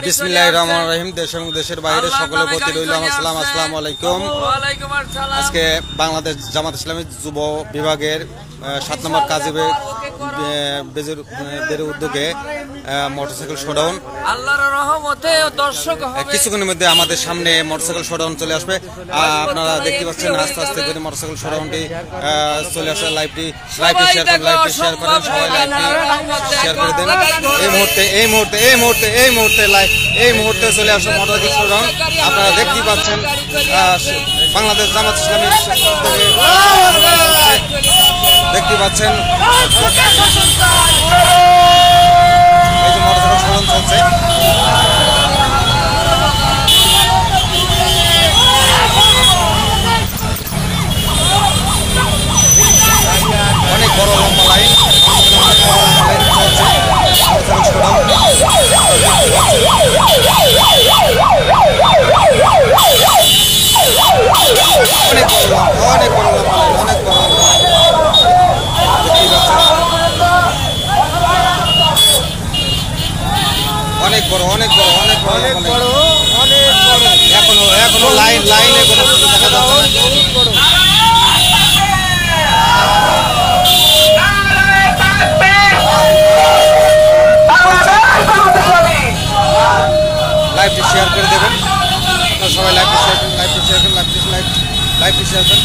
বিসমিল্লাহির রহমানির রহিম। দেশ এবং দেশের বাইরে সকলের প্রতি রইল আমার সালাম। আসসালামু আলাইকুম। আজকে বাংলাদেশ জামাত ইসলামী যুব বিভাগের 7 নম্বর কাজী বেজের উদ্যোগে মোটরসাইকেল শোডাউন। আল্লাহর রহমতে দর্শক হবে। কিছুক্ষণের মধ্যে আমাদের সামনে মোটরসাইকেল শোডাউন চলে আসবে। আপনারা দেখতে পাচ্ছেন আস্তে আস্তে করে মোটরসাইকেল শোডাউনটি চলে আসে। লাইভটি শেয়ার করেন, সবাই লাইভটি শেয়ার করে দেন। এই মুহূর্তে চলে আসে মোটরসাইকেল শোডাউন। আপনারা দেখতেই পাচ্ছেন বাংলাদেশ জামাত ইসলামী দেখতে পাচ্ছেন এই যে মোটরসাইকেল শোডাউন চলছে। অনেক বড় লম্বা লাইন অনেক বড় এখনো লাইনে কোনো দেখা যাচ্ছে না। লাইভটি শেয়ার করে দেবেন, সবাই লাইভটি শেয়ার করেন।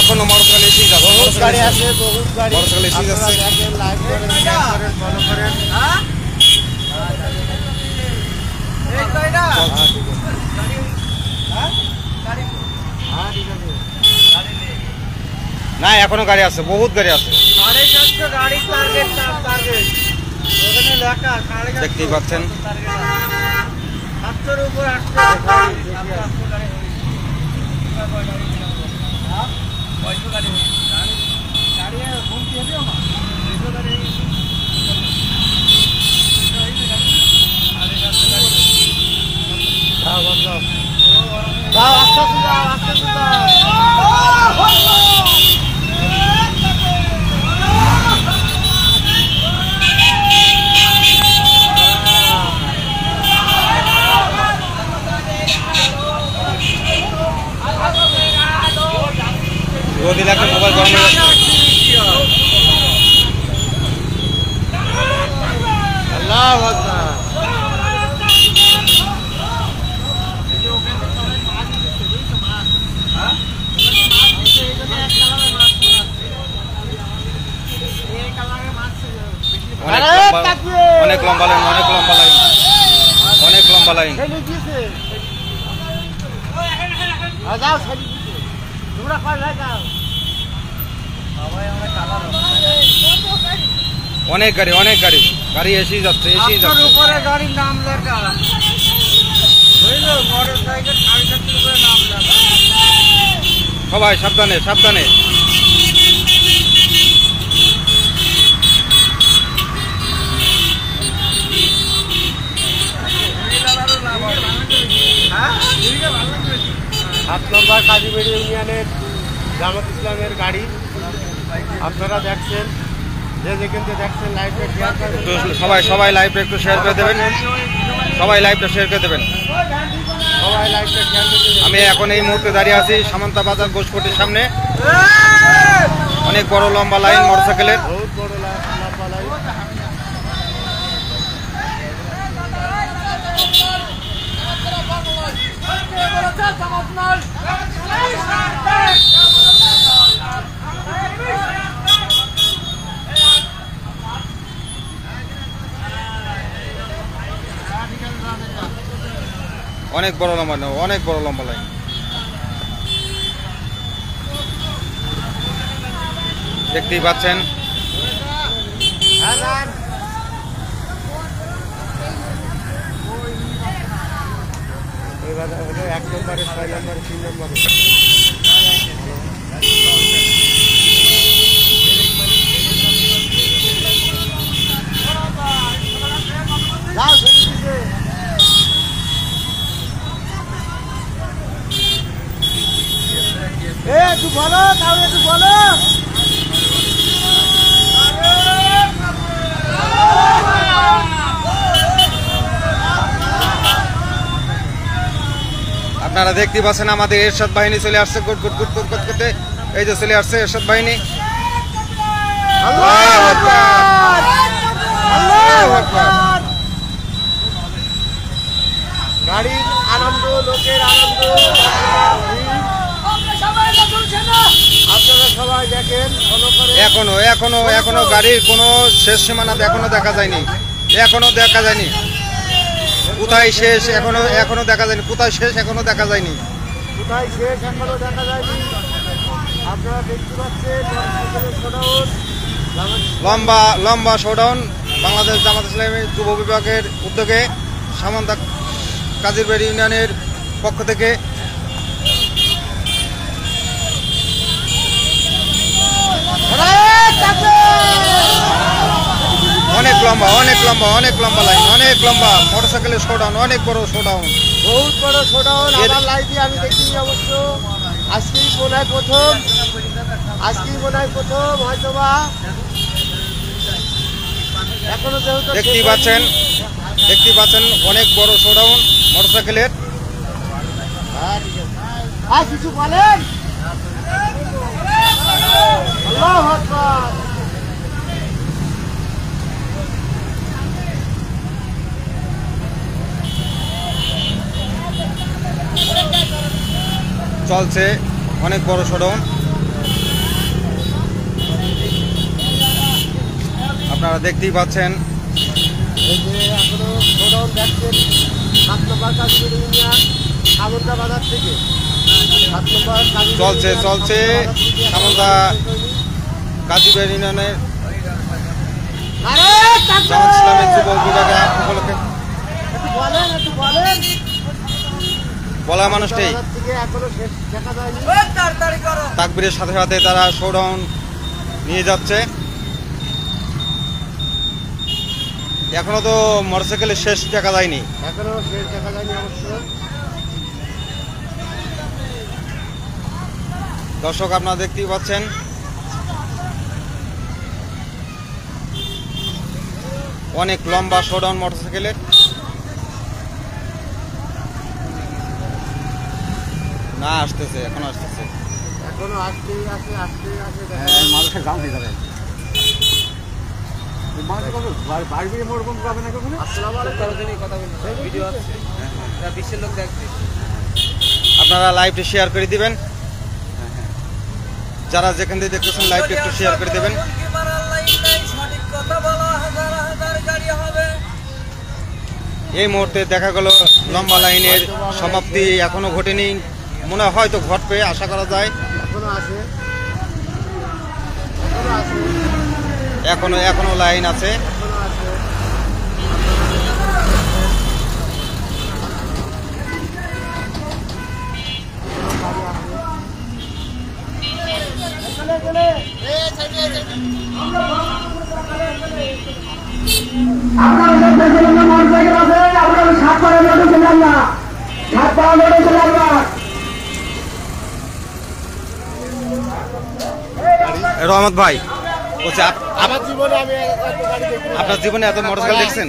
এখনো মোটরসাইকেল এসেই যাচ্ছে, মোটরসাইকেল এসেই যাচ্ছে। না এখনো গাড়ি আছে, বহুত গাড়ি আছে, দেখতেই পাচ্ছেন। রোদ দিলে একটা মোবাইল গরম হয়ে যাচ্ছে। আল্লাহু আকবার। অনেক লম্বা লাইন। অনেক গাড়ি এসেই যাচ্ছে। গাড়ির নাম লেখা মোটরসাইকেল 7.5 নাম লেখা। সবাই সাবধানে। সাত নম্বর কাজীবাড়ি ইউনিয়নের জামাত ইসলামের গাড়ি আপনারা দেখছেন, যে যেখান থেকে দেখছেন লাইভটা শেয়ার করবেন। সবাই লাইভটা একটু শেয়ার করে দেবেন। আমি এখন এই মুহূর্তে দাঁড়িয়ে আছি সামন্তা বাজার গোশপটির সামনে। অনেক বড় লম্বা লাইন মোটরসাইকেলের। বহুত বড় লম্বা লাইন। অনেক বড় লম্বা লাইন। দেখতেই পাচ্ছেন। এবার 1 নম্বরে 6 নম্বরে 3 নম্বরে একটু বলো, তাহলে একটু বলো। আপনারা দেখতে পাচ্ছেন আমাদের এরশাদ বাহিনী চলে আসছে গুট গুট গুট গুট করতে। এই যে চলে আসছে এরশাদ বাহিনী। আল্লাহু আকবার, আল্লাহু আকবার। গাড়ির আনন্দ, লোকের আনন্দ, আপনারা সবাই দেখেন, ফলো করে। এখনো এখনো এখনো গাড়ির কোনো শেষ সীমানা এখনো দেখা যায়নি, এখনো দেখা যায়নি। কোথায় শেষ এখনো এখনো দেখা যায়নি, কোথায় শেষ এখনো দেখা যায়নি। কোথায় শেষ এখনো দেখা যায়নি। আপনারা দেখতে পাচ্ছেন শোডাউন, লম্বা লম্বা শোডাউন বাংলাদেশ জামাত ইসলামী যুব বিভাগের উদ্যোগে সামন্দা কাজিরবাড়ি ইউনিয়নের পক্ষ থেকে। অনেক লম্বা অনেক লম্বা অনেক লম্বা লাইন, অনেক লম্বা মোটরসাইকেলের শোডাউন, অনেক বড় শোডাউন, বহুত বড় শোডাউন। আমার লাইভে আমি দেখিনি অবশ্য, আজকেই মনে হয় প্রথম, আজকেই মনে হয় প্রথম হয়তো বা। এখনো যেহেতু দেখতেই পাচ্ছেন, দেখতেই পাচ্ছেন অনেক বড় শোডাউন মোটরসাইকেলের। কিছু বলেন। আল্লাহু আকবার। চলছে অনেক বড় শোডাউন। আপনারা দেখতেই পাচ্ছেন এই যে এখনো শোডাউন দেখছেন 7 নম্বর কাজীবাড়ি ইউনিয়ন সামন্দা বাজার থেকে। 7 নম্বর কাজীবাড়ি চলছে ইউনিয়ন চলছে সামন্দা কাজিবাড়ি ইউনিয়নের জামাত ইসলামের যুব বিভাগে উপলক্ষে একটু বলেন, একটু বলেন। বলা মানুষটাই বাজার থেকে এখনো শেষ দেখা যায়নি। তাড়াতাড়ি করো। তাকবীরের সাথে সাথে তারা শোডাউন নিয়ে যাচ্ছে। এখনো তো মোটরসাইকেলের শেষ দেখা যায়নি। এখনো শেষ দেখা যায়নি অবশ্য। দর্শক আপনারা দেখতেই পাচ্ছেন অনেক লম্বা শোডাউন মোটরসাইকেলের। না আসতেছে, এখনো আসতেছে। এখনো আসতেই আছে, আসতেই আছে। মানুষের গান হয়ে যাবে। বাড়ি মোড় পাবে না কখনো। আসসালামু আলাইকুম। কথা বলি, ভিডিও আছে, বিশ্বের লোক দেখবে। আপনারা লাইভটি শেয়ার করে দিবেন, যারা যেখান থেকে দেখতেছেন লাইভটি একটু শেয়ার করে দেবেন। সঠিক কথা বলা, হাজার হাজার গাড়ি হবে। এই মুহূর্তে দেখা গেল লম্বা লাইনের সমাপ্তি এখনো ঘটেনি, মনে হয় হয়তো ঘটবে, আশা করা যায়। এখনো আছে, এখনো আছে, এখনো এখনো লাইন আছে। এখনো আছে। রহমত ভাই বলছে আমার জীবনে আমি এত গাড়ি দেখিনি। আপনার জীবনে এত মোটরসাইকেল দেখছেন?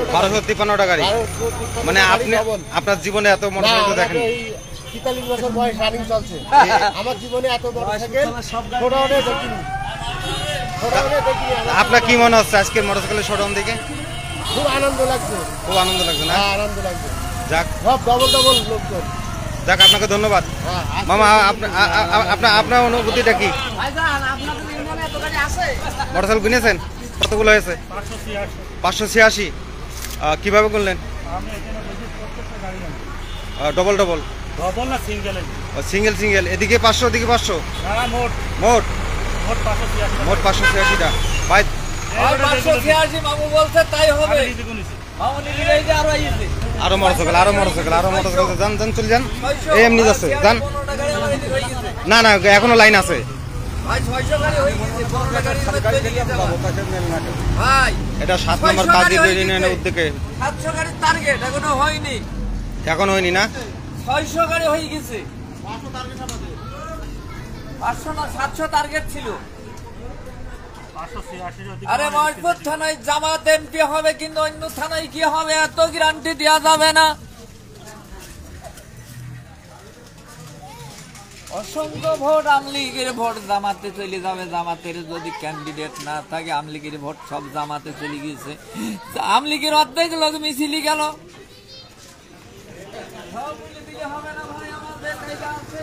1253টা গাড়ি। মানে আপনি আপনার জীবনে এত মোটরসাইকেল দেখেন? 43 বছর বয়স রানিং চলছে। আমার জীবনে এত মোটরসাইকেল শোডাউনে দেখিনি। শোডাউনে দেখিনি। আপনার কি মনে হচ্ছে আজকের মোটরসাইকেলের শোডাউন দেখে? খুব আনন্দ লাগছে। খুব আনন্দ লাগছে না? হ্যাঁ, আনন্দ লাগছে। যাক সব ডবল ডবল লোকজন। যাক, আপনাকে ধন্যবাদ মামা। আপনার অনুভূতিটা কি? মোটরসাইকেল কিনেছেন? কতগুলো হয়েছে? 586। কিভাবে করলেন? ডবল ডবল ডবল না সিঙ্গেল? Single single. এদিকে 500 ওদিকে 500, মোট মোট মোট 586। মোট 586টা। ভাই 586 মামু বলছে তাই হবে। মামু নিয়ে এই যে আরো আইছে। আরো মোটরসাইকেল, আরো মোটরসাইকেল, আরো মোটরসাইকেল। যান যান চলে যান, এই এমনি যাচ্ছে যান। 15টা গাড়ি অলরেডি হয়ে গেছে। না না এখনো লাইন আছে ভাই 600 গাড়ি হয়ে গেছে। 15টা গাড়ি ভাই এটা 7 নম্বর কাজিরবাড়ি ইউনিয়নের উদ্যোগে। 700 গাড়ির টার্গেট এখনো হয়নি। এখন হয়নি না? 600 গাড়ি হয়ে গেছে। 500 না 700 টার্গেট ছিল। 586 আরে মহেশপুর থানায় জামাত এমপি হবে, কিন্তু অন্য থানায় কি হবে এত গ্যারান্টি দেওয়া যাবে না। অসংখ্য ভোট আমলিগের ভোট জামাতে চলে যাবে। জামাতের যদি ক্যান্ডিডেট না থাকে, আমলিগের ভোট সব জামাতে চলে গেছে। আমলিগের অর্ধেক লোক মিছিলি গেল। সব বলে দিলে হবে না ভাই, আমাদের জায়গা আছে।